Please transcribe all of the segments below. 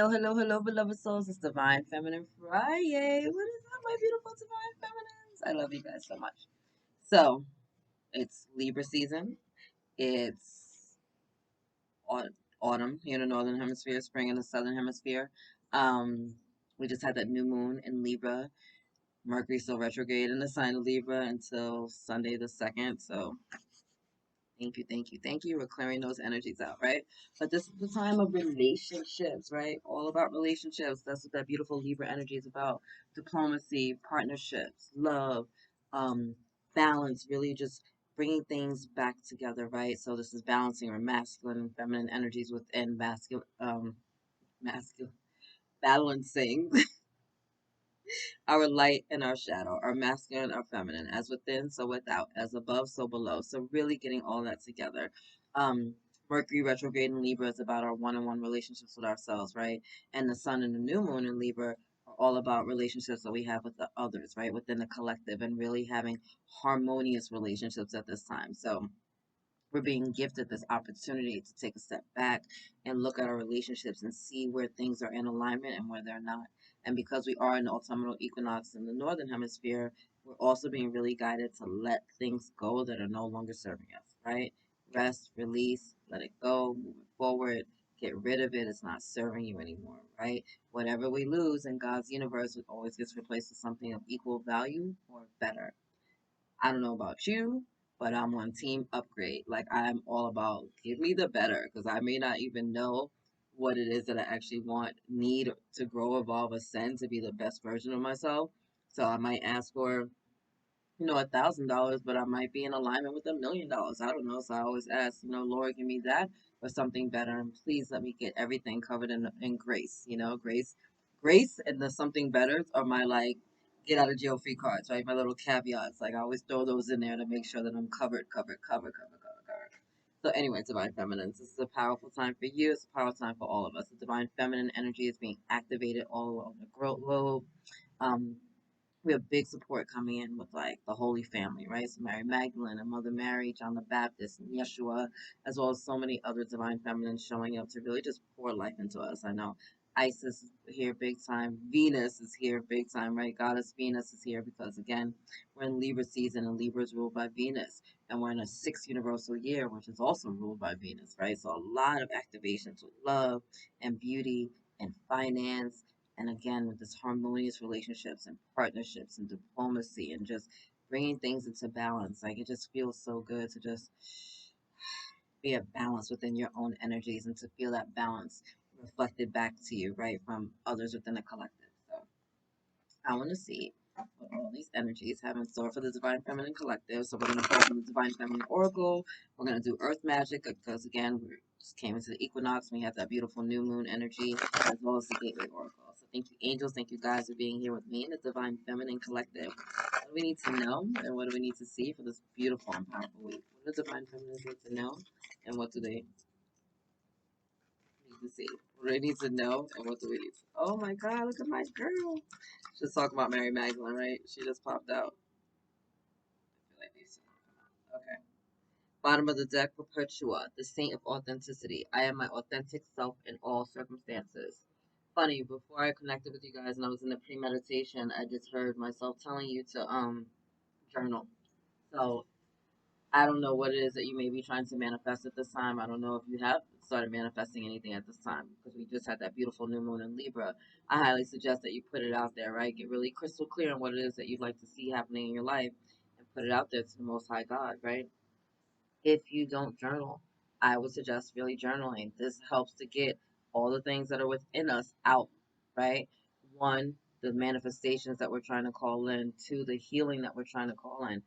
hello, hello, beloved souls. It's Divine Feminine Friday. What is up, my beautiful Divine Feminines? I love you guys so much. So, it's Libra season. It's autumn here in the Northern Hemisphere, spring in the Southern Hemisphere. Um, we just had that new moon in Libra. Mercury still retrograde in the sign of Libra until Sunday the 2nd. So, thank you, thank you, thank you. We're clearing those energies out, right? But this is the time of relationships, right? All about relationships. That's what that beautiful Libra energy is about. Diplomacy, partnerships, love, um, balance, really just bringing things back together, right? So this is balancing our masculine and feminine energies within masculine, balancing our light and our shadow, our masculine, our feminine, as within, so without, as above, so below. So really getting all that together. Um, Mercury retrograde in Libra is about our one-on-one relationships with ourselves, right? And the sun and the new moon in Libra are all about relationships that we have with the others, right? Within the collective and really having harmonious relationships at this time. So we're being gifted this opportunity to take a step back and look at our relationships and see where things are in alignment and where they're not. And because we are in the autumnal equinox in the northern hemisphere, we're also being really guided to let things go that are no longer serving us, right? Rest, release, let it go, move it forward, get rid of it. It's not serving you anymore, right? Whatever we lose in God's universe, it always gets replaced with something of equal value or better. I don't know about you, but I'm on team upgrade. Like I'm all about give me the better because I may not even know what it is that I actually want, need to grow, evolve, ascend to be the best version of myself. So I might ask for, $1,000, but I might be in alignment with $1 million. I don't know. So I always ask, Lord, give me that or something better. And please let me get everything covered in grace, grace and the something better are my like get out of jail free cards, right? My little caveats. Like I always throw those in there to make sure that I'm covered, covered, covered, covered, covered, covered. So anyway, Divine Feminines, this is a powerful time for you. It's a powerful time for all of us. The Divine Feminine energy is being activated all over the globe. Um, we have big support coming in with like the Holy Family, right? So Mary Magdalene and Mother Mary, John the Baptist, and Yeshua, as well as so many other divine feminines showing up to really just pour life into us. I know Isis is here big time. Venus is here big time, right? Goddess Venus is here because again, we're in Libra season and Libra is ruled by Venus. And we're in a sixth universal year, which is also ruled by Venus, right? So a lot of activations with love and beauty and finance and again with this harmonious relationships and partnerships and diplomacy and just bringing things into balance. Like it just feels so good to just be at balance within your own energies and to feel that balance reflected back to you, right, from others within the collective. So I want to see what all these energies have in store for the Divine Feminine Collective. So we're going to pull from the Divine Feminine Oracle. We're going to do Earth Magic because, again, we just came into the equinox. And we have that beautiful new moon energy as well as the Gateway Oracle. So thank you, angels. Thank you, guys, for being here with me in the Divine Feminine Collective. What do we need to know and what do we need to see for this beautiful and powerful week? What do Divine Feminines need to know and what do they need to see? What do they need to know and what do we need to? Oh my God, look at my girl. Just talking about Mary Magdalene, right? She just popped out. I feel like these two come out. Okay. Bottom of the deck, Perpetua, the saint of authenticity. I am my authentic self in all circumstances. Funny, before I connected with you guys and I was in the pre-meditation, I just heard myself telling you to journal. So I don't know what it is that you may be trying to manifest at this time. I don't know if you have started manifesting anything at this time because we just had that beautiful new moon in Libra. I highly suggest that you put it out there, right? Get really crystal clear on what it is that you'd like to see happening in your life and put it out there to the Most High God, right? If you don't journal, I would suggest really journaling. This helps to get all the things that are within us out, right? One, the manifestations that we're trying to call in. Two, the healing that we're trying to call in.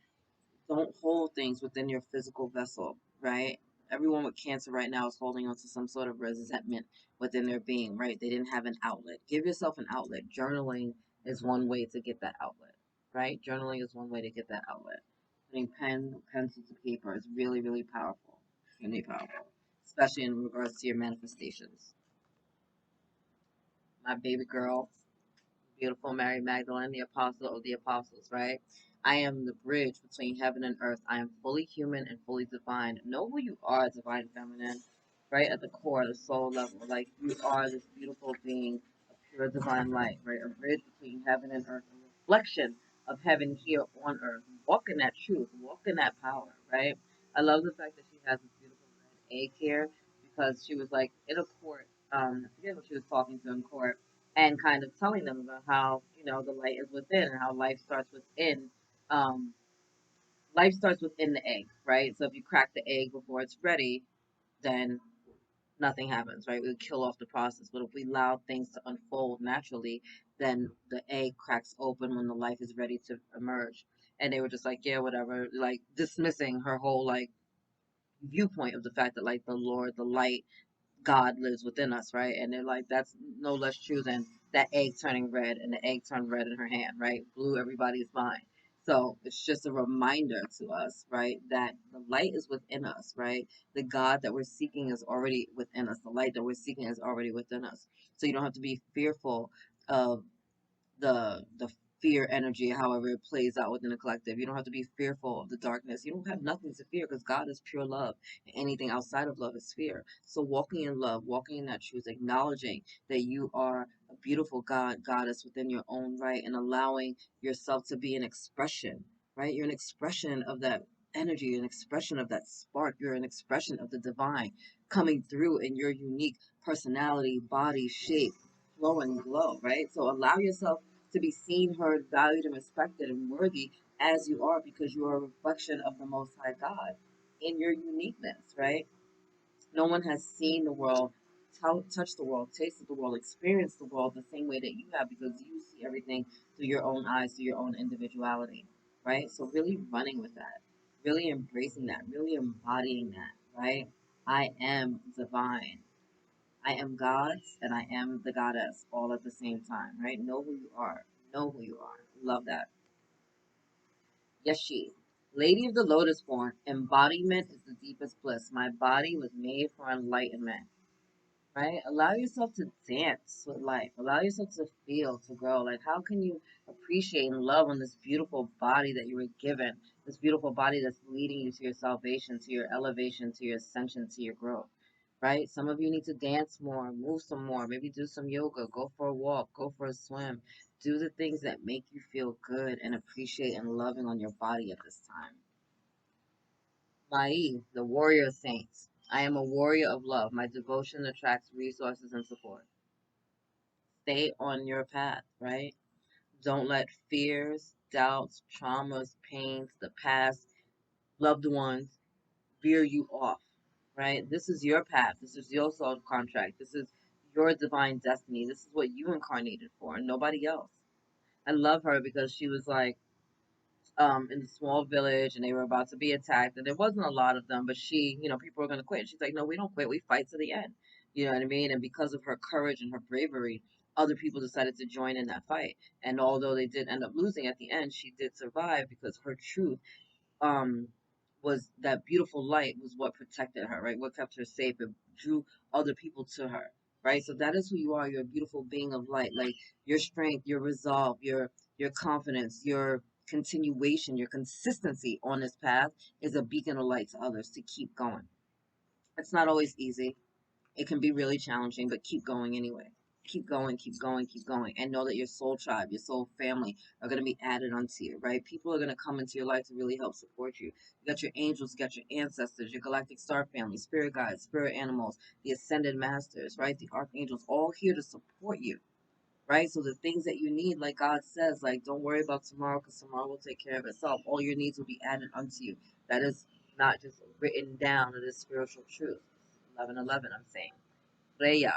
Don't hold things within your physical vessel, right? Everyone with cancer right now is holding on to some sort of resentment within their being, right? They didn't have an outlet. Give yourself an outlet. Journaling is one way to get that outlet, right? Journaling is one way to get that outlet. Putting pencil to paper is really, really powerful. Really powerful, especially in regards to your manifestations. My baby girl, beautiful Mary Magdalene, the apostle of the apostles, right? I am the bridge between heaven and earth. I am fully human and fully divine. Know who you are, divine feminine. right? At the core, the soul level. Like you are this beautiful being of pure divine light, right? A bridge between heaven and earth, a reflection of heaven here on earth. Walk in that truth, walk in that power, right? I love the fact that she has this beautiful red egg here because she was like in a court, I forget what she was talking to in court, and kind of telling them about how, the light is within and how life starts within. Um, Life starts within the egg, right? So if you crack the egg before it's ready, then nothing happens, right? We kill off the process. But if we allow things to unfold naturally, then the egg cracks open when the life is ready to emerge. And they were just like, yeah, whatever, like dismissing her whole like viewpoint of the fact that like the Lord, the light, God lives within us, right? And they're like, that's no less true than that egg turning red, and the egg turned red in her hand, right? Blew everybody's mind. So it's just a reminder to us, right, that the light is within us, right? The God that we're seeking is already within us. The light that we're seeking is already within us. So you don't have to be fearful of the fear energy, however it plays out within the collective. You don't have to be fearful of the darkness. You don't have nothing to fear because God is pure love. And anything outside of love is fear. So walking in love, walking in that truth, acknowledging that you are a beautiful goddess within your own right, and allowing yourself to be an expression, right? You're an expression of that energy, you're an expression of that spark, you're an expression of the divine coming through in your unique personality, body, shape, flow, and glow, right? So allow yourself to be seen, heard, valued, and respected and worthy as you are, because you are a reflection of the Most High God in your uniqueness, right? No one has seen the world, touched the world, tasted the world, experienced the world the same way that you have, because you see everything through your own eyes, through your own individuality, right? So really running with that, really embracing that, really embodying that, right? I am divine. I am God's and I am the goddess all at the same time, right? Know who you are. Know who you are. Love that. Yes, she. Lady of the Lotus born, embodiment is the deepest bliss. My body was made for enlightenment, right? Allow yourself to dance with life. Allow yourself to feel, to grow. Like, how can you appreciate and love on this beautiful body that you were given? This beautiful body that's leading you to your salvation, to your elevation, to your ascension, to your growth, right? Some of you need to dance more, move some more, maybe do some yoga, go for a walk, go for a swim. Do the things that make you feel good and appreciate and loving on your body at this time. Mai, the warrior saints. I am a warrior of love. My devotion attracts resources and support. Stay on your path, right? Don't let fears, doubts, traumas, pains, the past, loved ones veer you off, right? This is your path. This is your soul contract. This is your divine destiny. This is what you incarnated for, and nobody else. I love her because she was like, in the small village, and they were about to be attacked, and there wasn't a lot of them, but she, people were going to quit. She's like, no, we don't quit, we fight to the end. You know what I mean? And because of her courage and her bravery, other people decided to join in that fight, and although they did end up losing at the end, she did survive because her truth, um was that beautiful light was what protected her, right? What kept her safe. It drew other people to her, right? So that is who you are. You're a beautiful being of light. Like your strength, your resolve, your confidence, your continuation, your consistency on this path is a beacon of light to others to keep going. It's not always easy. It can be really challenging, but keep going anyway. Keep going, keep going, keep going. And know that your soul tribe, your soul family are going to be added onto you, right? People are going to come into your life to really help support you. You got your angels, you got your ancestors, your galactic star family, spirit guides, spirit animals, the ascended masters, right? The archangels, all here to support you, right? So the things that you need, like God says, like don't worry about tomorrow because tomorrow will take care of itself. All your needs will be added unto you. That is not just written down, it is spiritual truth. 11:11, I'm saying. Freya,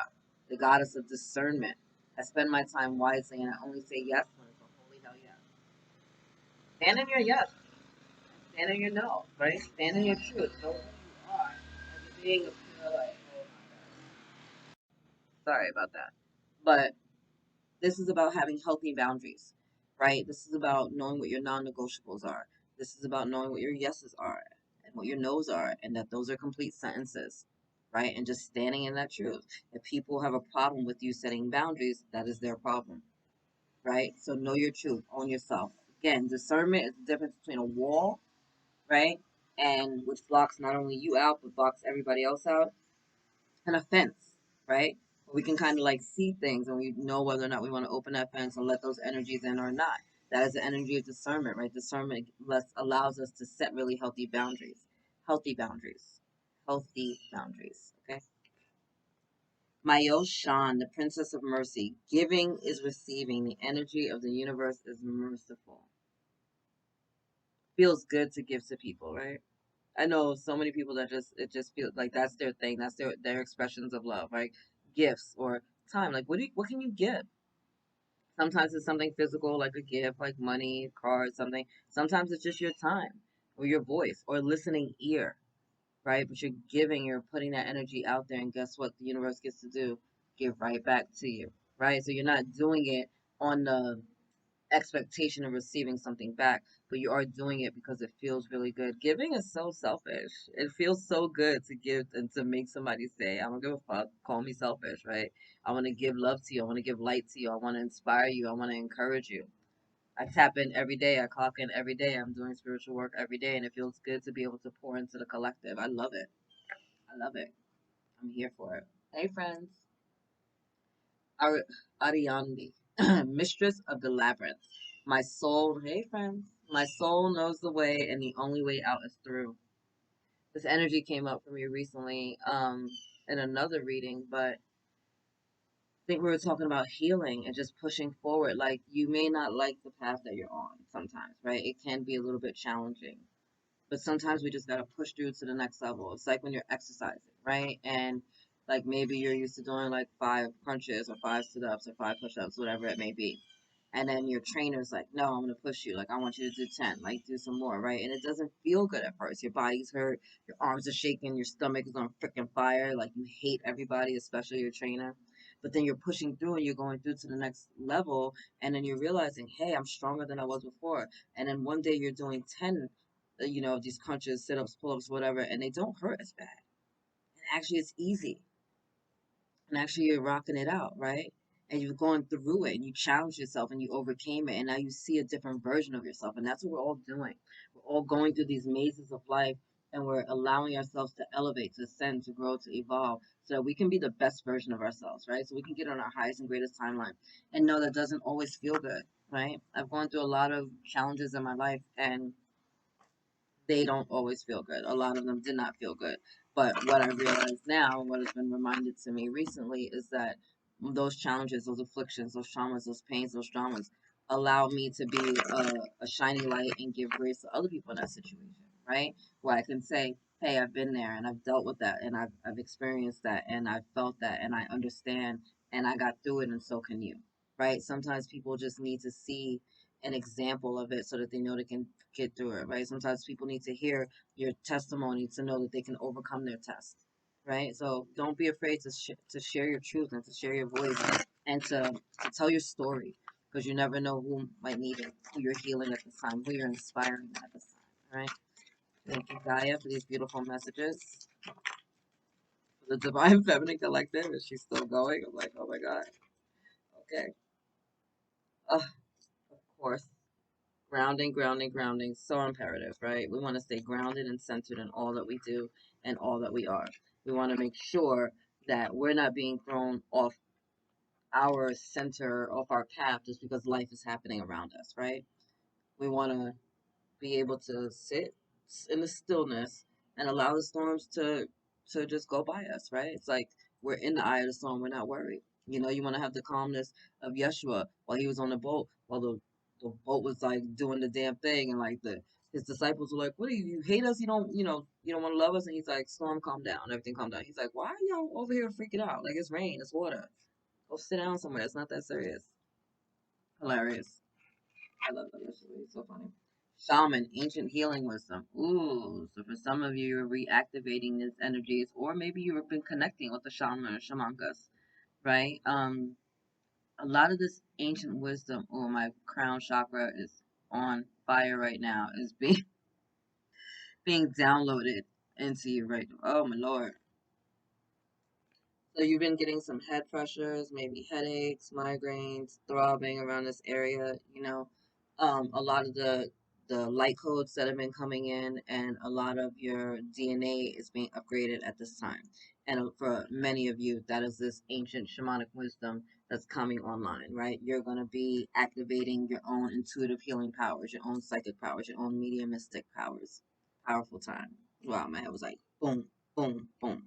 the goddess of discernment. I spend my time wisely and I only say yes when it's a holy hell yes. Stand in your yes. Stand in your no, right? Stand in your truth. Know who you are as a being of pure light. Oh my God. Sorry about that. But this is about having healthy boundaries, right? This is about knowing what your non-negotiables are. This is about knowing what your yeses are and what your nos are, and that those are complete sentences, right? And just standing in that truth. If people have a problem with you setting boundaries, that is their problem, right? So know your truth, own yourself. Again, discernment is the difference between a wall, right? And which blocks not only you out, but blocks everybody else out. and a fence, right? We can kind of like see things and we know whether or not we want to open that fence and let those energies in or not. That is the energy of discernment, right? Discernment allows us to set really healthy boundaries. Healthy boundaries. Healthy boundaries. Okay. Mayo Shan, the Princess of Mercy. Giving is receiving. The energy of the universe is merciful. Feels good to give to people, right? I know so many people that just it just feels like that's their thing. That's their expressions of love, right? Gifts or time. Like what can you give? Sometimes it's something physical, like a gift, like money, cards, something. Sometimes it's just your time or your voice or listening ear, right? But you're giving, you're putting that energy out there, and guess what? The universe gets to do? Give right back to you, right? So you're not doing it on the expectation of receiving something back, but you are doing it because it feels really good. Giving is so selfish. It feels so good to give and to make somebody say, I don't give a fuck, call me selfish, right? I want to give love to you. I want to give light to you. I want to inspire you. I want to encourage you. I tap in every day. I clock in every day. I'm doing spiritual work every day, and it feels good to be able to pour into the collective. I love it. I love it. I'm here for it. Hey, friends. Ariandi, mistress of the labyrinth. My soul, hey friends, my soul knows the way, and the only way out is through. This energy came up for me recently, in another reading, but I think we were talking about healing and just pushing forward. Like you may not like the path that you're on sometimes, right? It can be a little bit challenging. But sometimes we just gotta push through to the next level. It's like when you're exercising, right? And like maybe you're used to doing like 5 crunches or 5 sit-ups or 5 push-ups, whatever it may be. And then your trainer's like, no, I'm gonna push you. Like I want you to do 10, like do some more, right? And it doesn't feel good at first. Your body's hurt, your arms are shaking, your stomach is on freaking fire, like you hate everybody, especially your trainer. But then you're pushing through and you're going through to the next level, and then you're realizing, hey, I'm stronger than I was before. And then one day you're doing 10 these crunches, sit ups, pull ups, whatever, and they don't hurt as bad. And actually, it's easy. And actually, you're rocking it out, right? And you're going through it and you challenge yourself and you overcame it. And now you see a different version of yourself. And that's what we're all doing. We're all going through these mazes of life and we're allowing ourselves to elevate, to ascend, to grow, to evolve so that we can be the best version of ourselves, right? So we can get on our highest and greatest timeline. And no, that doesn't always feel good, right? I've gone through a lot of challenges in my life and they don't always feel good. A lot of them did not feel good. But what I realize now, and what has been reminded to me recently, is that those challenges, those afflictions, those traumas, those pains, those dramas allow me to be a shining light and give grace to other people in that situation, right? Where I can say, hey, I've been there and I've dealt with that and I've experienced that and I've felt that and I understand and I got through it and so can you, right? Sometimes people just need to see an example of it so that they know they can get through it, right? Sometimes people need to hear your testimony to know that they can overcome their test, right? So don't be afraid to share your truth and to share your voice and to tell your story because you never know who might need it, who you're healing at this time, who you're inspiring at this time, right? Thank you, Gaia, for these beautiful messages. For the Divine Feminine Collective, is she still going? I'm like, oh my God. Okay. Of course. Grounding, grounding, grounding. So imperative, right? We want to stay grounded and centered in all that we do and all that we are. We want to make sure that we're not being thrown off our center, off our path, just because life is happening around us, right? We want to be able to sit in the stillness and allow the storms to just go by us, right? It's like we're in the eye of the storm, we're not worried. You want to have the calmness of Yeshua while he was on the boat, while the boat was like doing the damn thing, and like the his disciples were like, "What do you hate us? You don't want to love us?" And he's like, "Storm, calm down, everything calm down." He's like, "Why are y'all over here freaking out? Like it's rain, it's water. Go sit down somewhere. It's not that serious." Hilarious. I love that Yeshua. He's so funny. Shaman, ancient healing wisdom. Ooh, so for some of you, you're reactivating these energies, or maybe you've been connecting with the shaman or shamankas, right? A lot of this ancient wisdom. Oh, my crown chakra is on fire right now. Is being being downloaded into you right now. Oh my lord. So you've been getting some head pressures, maybe headaches, migraines, throbbing around this area. A lot of the light codes that have been coming in, and a lot of your DNA is being upgraded at this time. And for many of you, that is this ancient shamanic wisdom that's coming online, right? You're going to be activating your own intuitive healing powers, your own psychic powers, your own mediumistic powers. Powerful time. Wow, my head was like boom, boom, boom.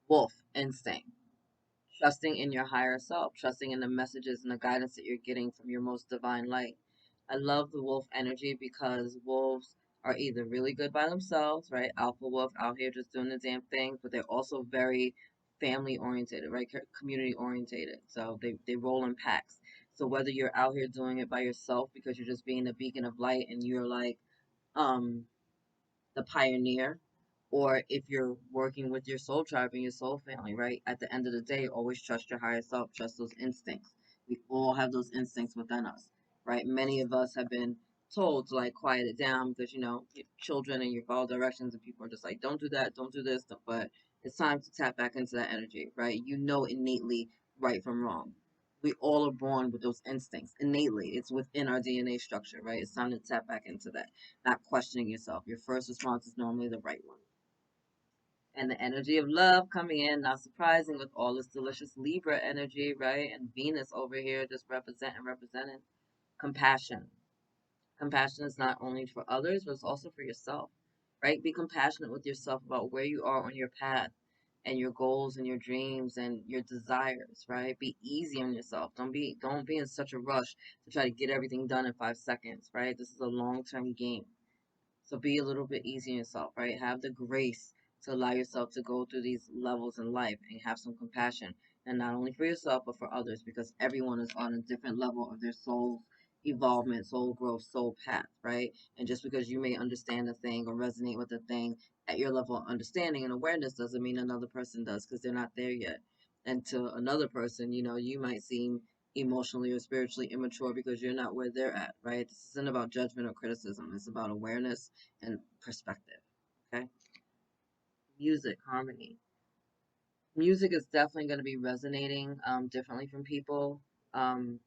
Wolf instinct. Trusting in your higher self, trusting in the messages and the guidance that you're getting from your most divine light. I love the wolf energy because wolves are either really good by themselves, right? Alpha wolf out here just doing the damn thing, but they're also very family oriented, right? Community oriented. So they roll in packs. So whether you're out here doing it by yourself because you're just being a beacon of light and you're like, um, the pioneer, or if you're working with your soul tribe and your soul family, right? At the end of the day, always trust your higher self, trust those instincts. We all have those instincts within us, right? Many of us have been told to like quiet it down because, children and you follow directions and people are just like, don't do that, don't do this. But it's time to tap back into that energy, right? You know innately right from wrong. We all are born with those instincts innately. It's within our DNA structure, right? It's time to tap back into that, not questioning yourself. Your first response is normally the right one. And the energy of love coming in, not surprising with all this delicious Libra energy, right? And Venus over here just representing compassion. Compassion is not only for others, but it's also for yourself, right? Be compassionate with yourself about where you are on your path and your goals and your dreams and your desires, right? Be easy on yourself. Don't be in such a rush to try to get everything done in 5 seconds, right? This is a long-term game. So be a little bit easy on yourself, right? Have the grace to allow yourself to go through these levels in life and have some compassion. And not only for yourself, but for others, because everyone is on a different level of their soul's evolvement, soul growth, soul path, right? And just because you may understand a thing or resonate with a thing at your level of understanding and awareness doesn't mean another person does because they're not there yet. And to another person, you might seem emotionally or spiritually immature because you're not where they're at, right? This isn't about judgment or criticism. It's about awareness and perspective. Okay. Music, harmony. Music is definitely going to be resonating differently from people. Um,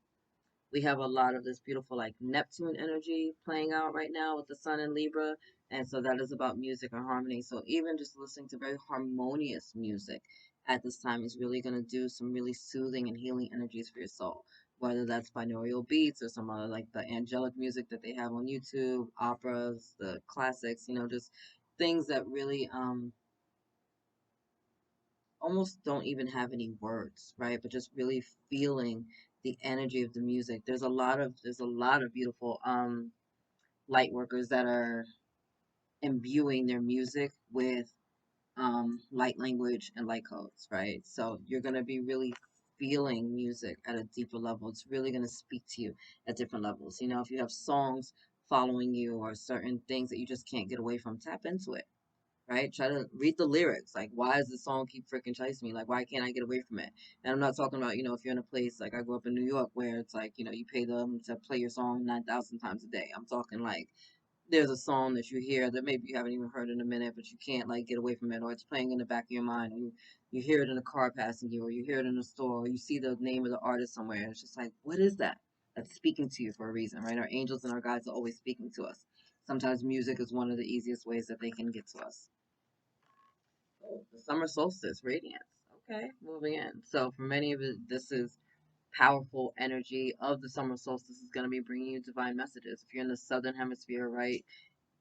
we have a lot of this beautiful like Neptune energy playing out right now with the sun in Libra. And so that is about music and harmony. So even just listening to very harmonious music at this time is really going to do some really soothing and healing energies for your soul. Whether that's binaural beats or some other like the angelic music that they have on YouTube, operas, the classics, just things that really almost don't even have any words, right? But just really feeling the energy of the music. There's a lot of beautiful light workers that are imbuing their music with light language and light codes, right? So you're gonna be really feeling music at a deeper level. It's really gonna speak to you at different levels. If you have songs following you or certain things that you just can't get away from, tap into it, right? Try to read the lyrics. Like, why does the song keep freaking chasing me? Like, why can't I get away from it? And I'm not talking about, if you're in a place like I grew up in New York where it's like, you pay them to play your song 9,000 times a day. I'm talking like there's a song that you hear that maybe you haven't even heard in a minute, but you can't like get away from it, or it's playing in the back of your mind. You hear it in a car passing you, or you hear it in a store, or you see the name of the artist somewhere. And it's just like, what is that? That's speaking to you for a reason, right? Our angels and our guides are always speaking to us. Sometimes music is one of the easiest ways that they can get to us. Oh, the summer solstice radiance. Okay, moving in. So for many of it, this is powerful energy of the summer solstice is going to be bringing you divine messages. If you're in the southern hemisphere, right,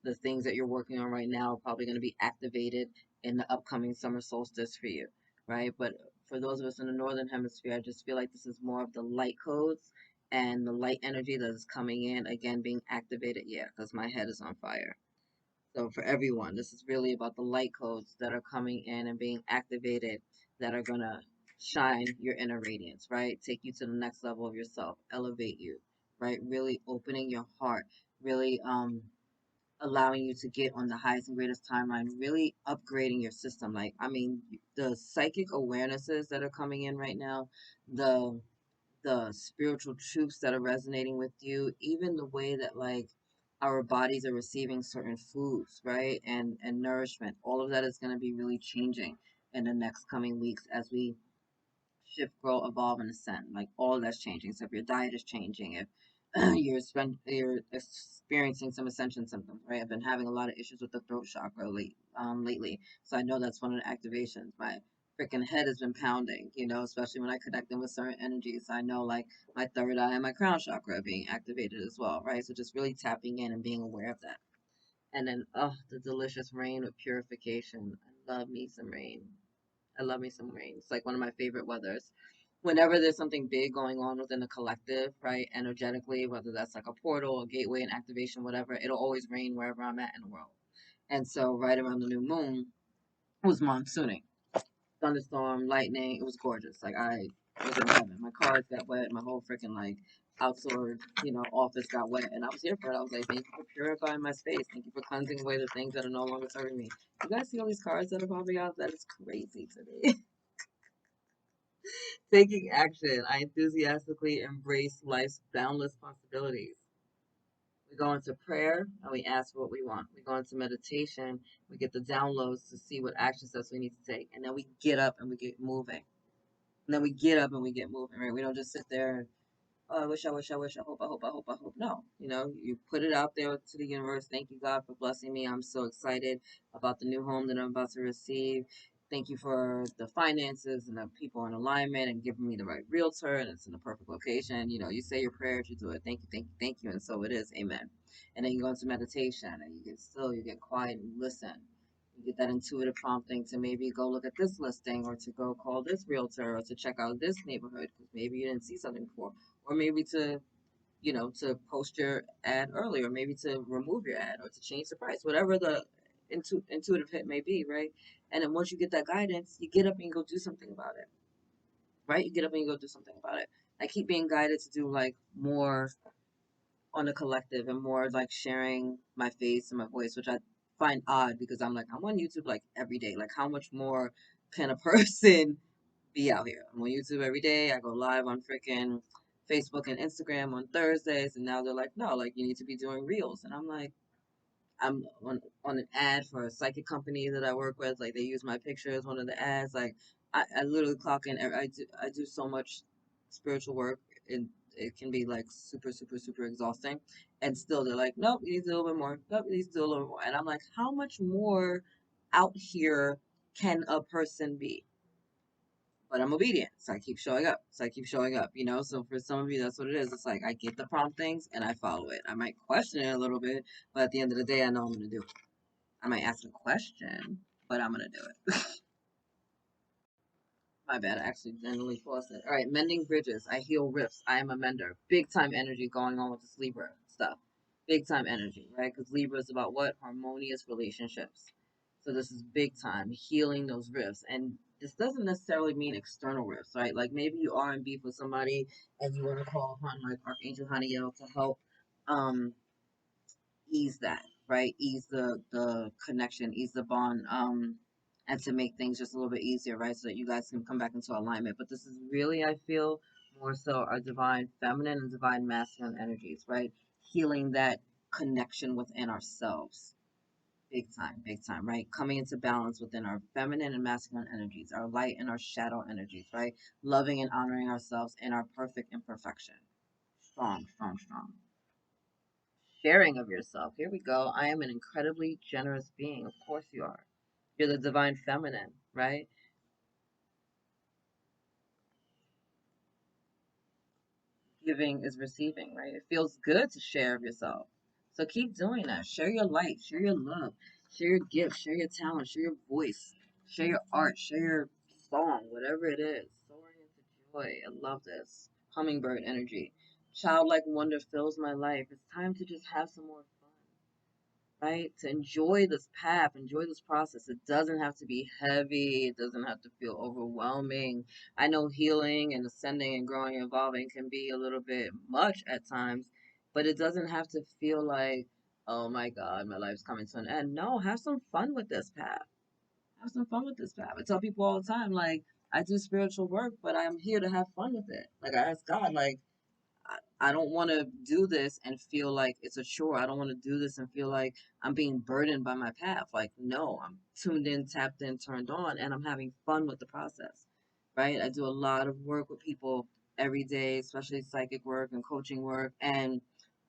the things that you're working on right now are probably going to be activated in the upcoming summer solstice for you, right? But for those of us in the northern hemisphere, I just feel like this is more of the light codes and the light energy that is coming in again being activated. Yeah, because my head is on fire. So for everyone, this is really about the light codes that are coming in and being activated that are gonna shine your inner radiance, right? Take you to the next level of yourself, elevate you, right? Really opening your heart, really allowing you to get on the highest and greatest timeline, really upgrading your system. Like, I mean, the psychic awarenesses that are coming in right now, the spiritual truths that are resonating with you, even the way that like our bodies are receiving certain foods, right? And nourishment. All of that is going to be really changing in the next coming weeks as we shift, grow, evolve, and ascend. Like all of that's changing. So if your diet is changing, if you're experiencing some ascension symptoms, right? I've been having a lot of issues with the throat chakra lately, so I know that's one of the activations. My freaking head has been pounding, especially when I connect in with certain energies. I know like my third eye and my crown chakra are being activated as well, right? So just really tapping in and being aware of that. And then, oh, the delicious rain of purification. I love me some rain. I love me some rain. It's like one of my favorite weathers. Whenever there's something big going on within the collective, right, energetically, whether that's like a portal, a gateway, an activation, whatever, it'll always rain wherever I'm at in the world. And so, right around the new moon, it was monsooning, thunderstorm, lightning. It was gorgeous. Like I was in heaven. My cars got wet. My whole freaking like outdoor, office got wet, and I was here for it. I was like, thank you for purifying my space. Thank you for cleansing away the things that are no longer serving me. You guys see all these cards that are popping out? That is crazy to me. Taking action. I enthusiastically embrace life's boundless possibilities. We go into prayer and we ask for what we want. We go into meditation. We get the downloads to see what action steps we need to take. And then we get up and we get moving. And then we get up and we get moving, right? We don't just sit there, oh, I wish, I wish, I wish, I hope, I hope, I hope, I hope. No, you put it out there to the universe. Thank you, God, for blessing me. I'm so excited about the new home that I'm about to receive. Thank you for the finances and the people in alignment and giving me the right realtor, and it's in the perfect location. You say your prayers, you do it. Thank you, thank you, thank you. And so it is. Amen. And then you go into meditation and you get still, you get quiet and listen. You get that intuitive prompting to maybe go look at this listing, or to go call this realtor, or to check out this neighborhood because maybe you didn't see something before, or maybe to post your ad earlier, maybe to remove your ad or to change the price, whatever the intuitive hit may be, right? And then once you get that guidance, you get up and you go do something about it, right? You get up and you go do something about it. I keep being guided to do like more on the collective and more like sharing my face and my voice, which I find odd because I'm on YouTube like every day. Like how much more can a person be out here? I'm on YouTube every day. I go live on freaking Facebook and Instagram on Thursdays, and now they're like, no, like you need to be doing reels, and I'm like, I'm on an ad for a psychic company that I work with. Like they use my picture as one of the ads. Like I literally clock in. I do so much spiritual work, and it can be like super super super exhausting. And still they're like, nope, you need to do a little bit more. Nope, you need to do a little bit more. And I'm like, how much more out here can a person be? But I'm obedient. So I keep showing up. So I keep showing up. So for some of you, that's what it is. It's like I get the prompt things and I follow it. I might question it a little bit, but at the end of the day, I know I'm going to do it. I might ask a question, but I'm going to do it. My bad. I accidentally paused it. All right. Mending bridges. I heal rifts. I am a mender. Big time energy going on with this Libra stuff. Big time energy, right? Because Libra is about what? Harmonious relationships. So this is big time healing those rifts. And this doesn't necessarily mean external rifts, right? Like maybe you are in beef with somebody and you want to call upon like Archangel Haniel to help um ease that, right? Ease the connection, ease the bond, and to make things just a little bit easier, right? So that you guys can come back into alignment. But this is really, I feel, more so our divine feminine and divine masculine energies, right? Healing that connection within ourselves. Big time, right? Coming into balance within our feminine and masculine energies, our light and our shadow energies, right? Loving and honoring ourselves in our perfect imperfection. Strong, strong, strong. Sharing of yourself. Here we go. I am an incredibly generous being. Of course you are. You're the divine feminine, right? Giving is receiving, right? It feels good to share of yourself. So keep doing that. Share your light, share your love, share your gift, share your talent, share your voice, share your art, share your song, whatever it is. Soaring into joy. I love this. Hummingbird energy. Childlike wonder fills my life. It's time to just have some more fun, right? To enjoy this path, enjoy this process. It doesn't have to be heavy. It doesn't have to feel overwhelming. I know healing and ascending and growing and evolving can be a little bit much at times, but it doesn't have to feel like, oh my God, my life's coming to an end. No, have some fun with this path. Have some fun with this path. I tell people all the time, like, I do spiritual work, but I'm here to have fun with it. Like, I ask God, like, I don't want to do this and feel like it's a chore. I don't want to do this and feel like I'm being burdened by my path. Like, no, I'm tuned in, tapped in, turned on, and I'm having fun with the process, right? I do a lot of work with people every day, especially psychic work and coaching work. And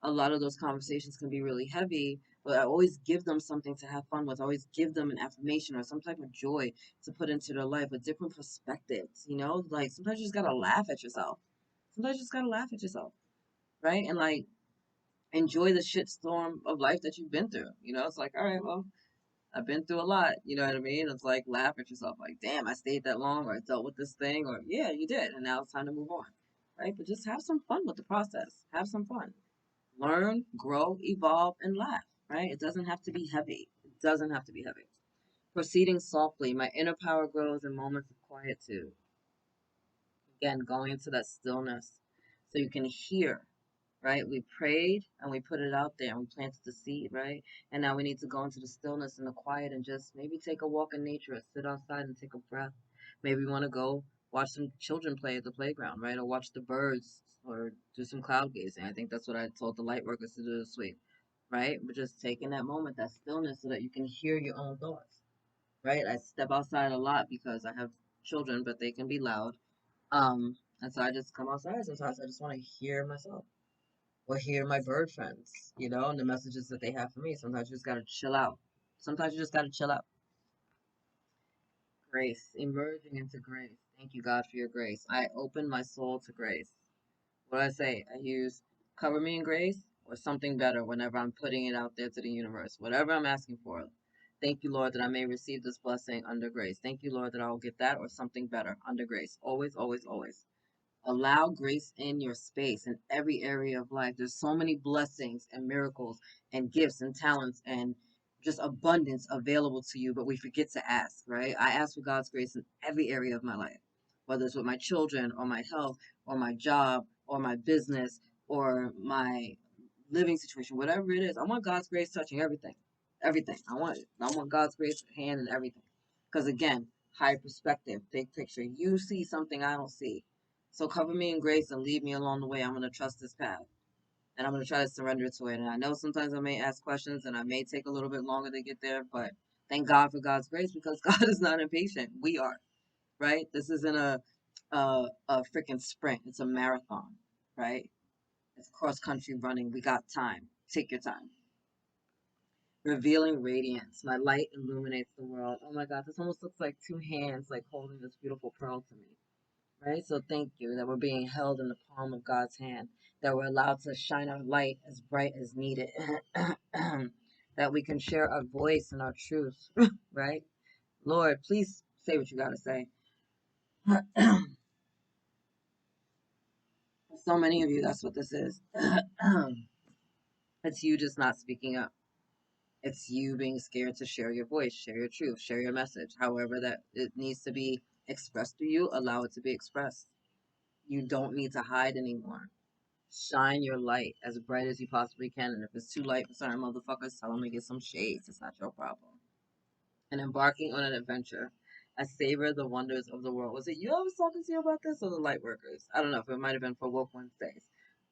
a lot of those conversations can be really heavy, but I always give them something to have fun with. I always give them an affirmation or some type of joy to put into their life, a different perspectives, you know? Like sometimes you just gotta laugh at yourself. Sometimes you just gotta laugh at yourself, right? And like enjoy the shitstorm of life that you've been through. You know, it's like, all right, well, I've been through a lot. You know what I mean? It's like laugh at yourself, like, damn, I stayed that long, or I dealt with this thing, or yeah, you did, and now it's time to move on, right? But just have some fun with the process. Have some fun. Learn, grow, evolve, and laugh. Right? It doesn't have to be heavy. It doesn't have to be heavy. Proceeding softly, my inner power grows in moments of quietude. Again, going into that stillness so you can hear, right? We prayed and we put it out there and we planted the seed, right? And now we need to go into the stillness and the quiet and just maybe take a walk in nature or sit outside and take a breath. Maybe we want to go watch some children play at the playground, right? Or watch the birds or do some cloud gazing. I think that's what I told the light workers to do this week, right? But just taking that moment, that stillness, so that you can hear your own thoughts, right? I step outside a lot because I have children, but they can be loud. And so I just come outside sometimes. I just want to hear myself or hear my bird friends, you know, and the messages that they have for me. Sometimes you just gotta chill out. Sometimes you just gotta chill out. Grace, emerging into grace. Thank you, God, for your grace. I open my soul to grace. What do I say? I use cover me in grace or something better whenever I'm putting it out there to the universe. Whatever I'm asking for. Thank you, Lord, that I may receive this blessing under grace. Thank you, Lord, that I will get that or something better under grace. Always, always, always. Allow grace in your space in every area of life. There's so many blessings and miracles and gifts and talents and just abundance available to you, but we forget to ask, right? I ask for God's grace in every area of my life, whether it's with my children or my health or my job or my business or my living situation, whatever it is. I want God's grace touching everything. Everything. I want it. I want God's grace hand in everything. Because again, high perspective, big picture. You see something I don't see. So cover me in grace and lead me along the way. I'm going to trust this path. And I'm going to try to surrender to it. And I know sometimes I may ask questions and I may take a little bit longer to get there, but thank God for God's grace because God is not impatient. We are, right? This isn't a freaking sprint. It's a marathon, right? It's cross country running. We got time. Take your time. Revealing radiance. My light illuminates the world. Oh my God, this almost looks like two hands like holding this beautiful pearl to me. Right? So thank you that we're being held in the palm of God's hand, that we're allowed to shine our light as bright as needed, that we can share our voice and our truth, right? Lord, please say what you got to say. For so many of you, that's what this is. It's you just not speaking up. It's you being scared to share your voice, share your truth, share your message. However that it needs to be expressed to you, allow it to be expressed. You don't need to hide anymore. Shine your light as bright as you possibly can. And if it's too light for certain motherfuckers, tell them to get some shades. It's not your problem. And embarking on an adventure. I savor the wonders of the world. Was it you I was talking to you about this or the light workers? I don't know if it might have been for Woke Wednesdays.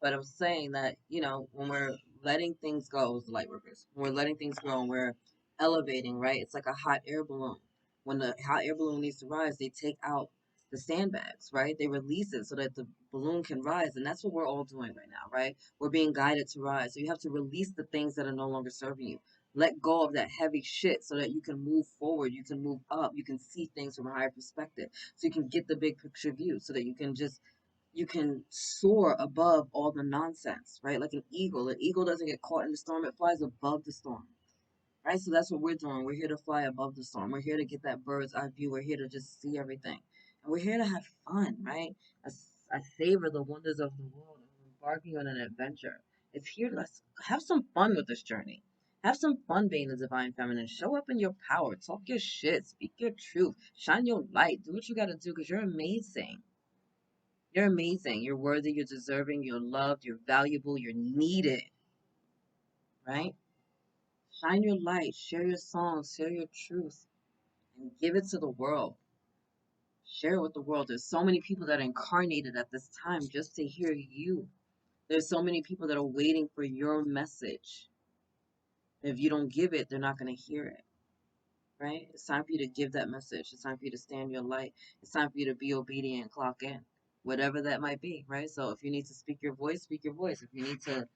But I was saying that, you know, when we're letting things go, it was the light workers. When we're letting things go and we're elevating, right? It's like a hot air balloon. When the hot air balloon needs to rise, they take out the sandbags, right? They release it so that the balloon can rise. And that's what we're all doing right now, right? We're being guided to rise. So you have to release the things that are no longer serving you. Let go of that heavy shit so that you can move forward, you can move up, you can see things from a higher perspective, so you can get the big picture view, so that you can soar above all the nonsense, right? Like an eagle doesn't get caught in the storm, it flies above the storm, right? So that's what we're doing. We're here to fly above the storm. We're here to get that bird's eye view. We're here to just see everything. And we're here to have fun, right? I savor the wonders of the world and embarking on an adventure. It's here to let's have some fun with this journey. Have some fun being the divine feminine. Show up in your power. Talk your shit. Speak your truth. Shine your light. Do what you got to do because you're amazing. You're amazing. You're worthy. You're deserving. You're loved. You're valuable. You're needed, right? Shine your light, share your songs, share your truth, and give it to the world. Share it with the world. There's so many people that are incarnated at this time just to hear you. There's so many people that are waiting for your message. If you don't give it, they're not going to hear it, right? It's time for you to give that message. It's time for you to stand your light. It's time for you to be obedient and clock in. whatever that might be, right? So if you need to speak your voice, speak your voice. If you need to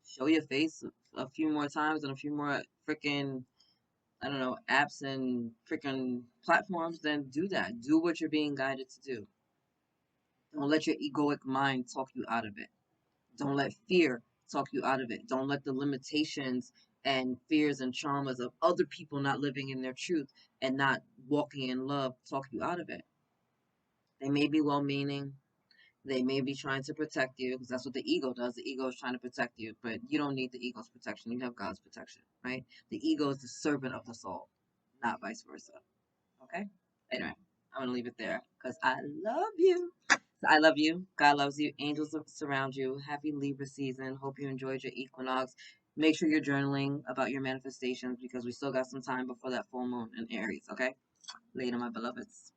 show your face a few more times and a few more freaking, I don't know, apps and freaking platforms, then do that. Do what you're being guided to do. Don't let your egoic mind talk you out of it. Don't let fear talk you out of it. Don't let the limitations and fears and traumas of other people not living in their truth and not walking in love talk you out of it. They may be well meaning. They may be trying to protect you because that's what the ego does. The ego is trying to protect you, but you don't need the ego's protection. You have God's protection, right? The ego is the servant of the soul, not vice versa. Okay? Anyway, I'm going to leave it there because I love you. I love you. God loves you. Angels surround you. Happy Libra season. Hope you enjoyed your equinox. Make sure you're journaling about your manifestations because we still got some time before that full moon in Aries. Okay? Later, my beloveds.